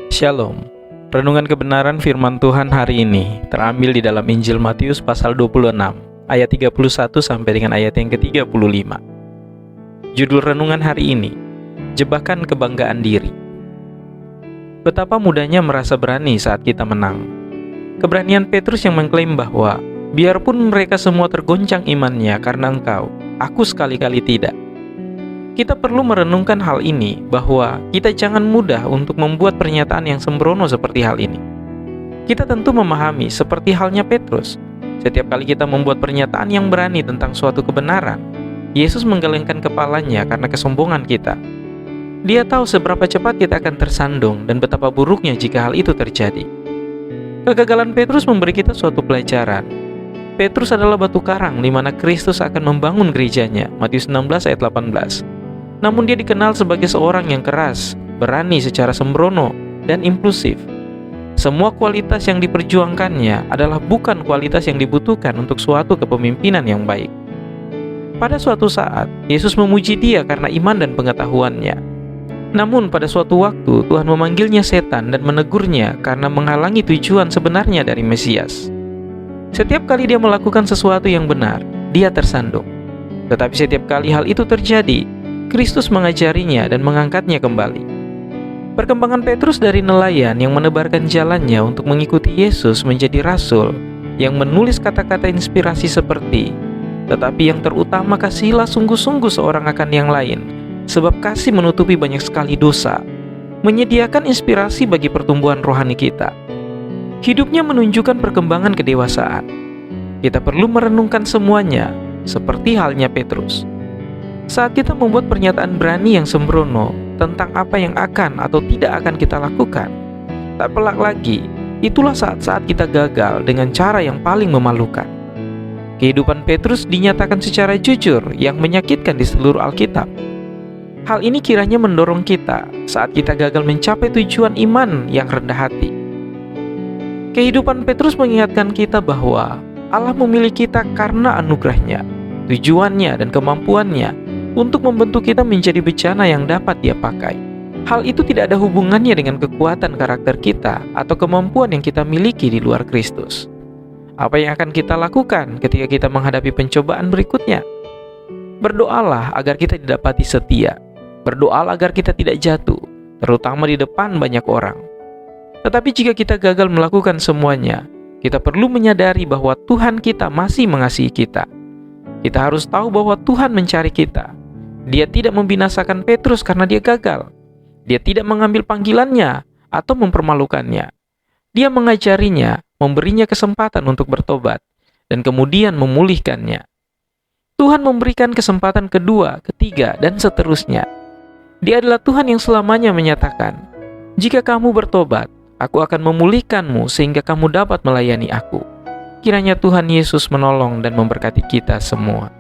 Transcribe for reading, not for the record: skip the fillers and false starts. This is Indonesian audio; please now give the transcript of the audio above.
Shalom. Renungan kebenaran firman Tuhan hari ini terambil di dalam Injil Matius pasal 26 ayat 31 sampai dengan ayat yang ke-35. Judul renungan hari ini, Jebakan Kebanggaan Diri. Betapa mudahnya merasa berani saat kita menang. Keberanian Petrus yang mengklaim bahwa biarpun mereka semua tergoncang imannya karena engkau, aku sekali-kali tidak. Kita perlu merenungkan hal ini, bahwa kita jangan mudah untuk membuat pernyataan yang sembrono seperti hal ini. Kita tentu memahami, seperti halnya Petrus, setiap kali kita membuat pernyataan yang berani tentang suatu kebenaran, Yesus menggelengkan kepalanya karena kesombongan kita. Dia tahu seberapa cepat kita akan tersandung dan betapa buruknya jika hal itu terjadi. Kegagalan Petrus memberi kita suatu pelajaran. Petrus adalah batu karang di mana Kristus akan membangun gerejanya, Matius 16 ayat 18. Namun dia dikenal sebagai seorang yang keras, berani secara sembrono, dan impulsif. Semua kualitas yang diperjuangkannya adalah bukan kualitas yang dibutuhkan untuk suatu kepemimpinan yang baik. Pada suatu saat, Yesus memuji dia karena iman dan pengetahuannya. Namun pada suatu waktu, Tuhan memanggilnya setan dan menegurnya karena menghalangi tujuan sebenarnya dari Mesias. Setiap kali dia melakukan sesuatu yang benar, dia tersandung. Tetapi setiap kali hal itu terjadi, Kristus mengajarinya dan mengangkatnya kembali. Perkembangan Petrus dari nelayan yang menebarkan jalannya untuk mengikuti Yesus menjadi rasul yang menulis kata-kata inspirasi seperti, "Tetapi yang terutama kasihilah sungguh-sungguh seorang akan yang lain, sebab kasih menutupi banyak sekali dosa," menyediakan inspirasi bagi pertumbuhan rohani kita. Hidupnya menunjukkan perkembangan kedewasaan. Kita perlu merenungkan semuanya, seperti halnya Petrus. Saat kita membuat pernyataan berani yang sembrono tentang apa yang akan atau tidak akan kita lakukan, tak pelak lagi, itulah saat-saat kita gagal dengan cara yang paling memalukan. Kehidupan Petrus dinyatakan secara jujur yang menyakitkan di seluruh Alkitab. Hal ini kiranya mendorong kita saat kita gagal mencapai tujuan iman yang rendah hati. Kehidupan Petrus mengingatkan kita bahwa Allah memilih kita karena anugerahnya, tujuannya dan kemampuannya untuk membentuk kita menjadi bejana yang dapat dia pakai. Hal itu tidak ada hubungannya dengan kekuatan karakter kita atau kemampuan yang kita miliki di luar Kristus. Apa yang akan kita lakukan ketika kita menghadapi pencobaan berikutnya? Berdoalah agar kita didapati setia. Berdoalah agar kita tidak jatuh, terutama di depan banyak orang. Tetapi jika kita gagal melakukan semuanya, kita perlu menyadari bahwa Tuhan kita masih mengasihi kita. Kita harus tahu bahwa Tuhan mencari kita. Dia tidak membinasakan Petrus karena dia gagal. Dia tidak mengambil panggilannya atau mempermalukannya. Dia mengajarinya, memberinya kesempatan untuk bertobat, dan kemudian memulihkannya. Tuhan memberikan kesempatan kedua, ketiga, dan seterusnya. Dia adalah Tuhan yang selamanya menyatakan, "Jika kamu bertobat, aku akan memulihkanmu sehingga kamu dapat melayani aku." Kiranya Tuhan Yesus menolong dan memberkati kita semua.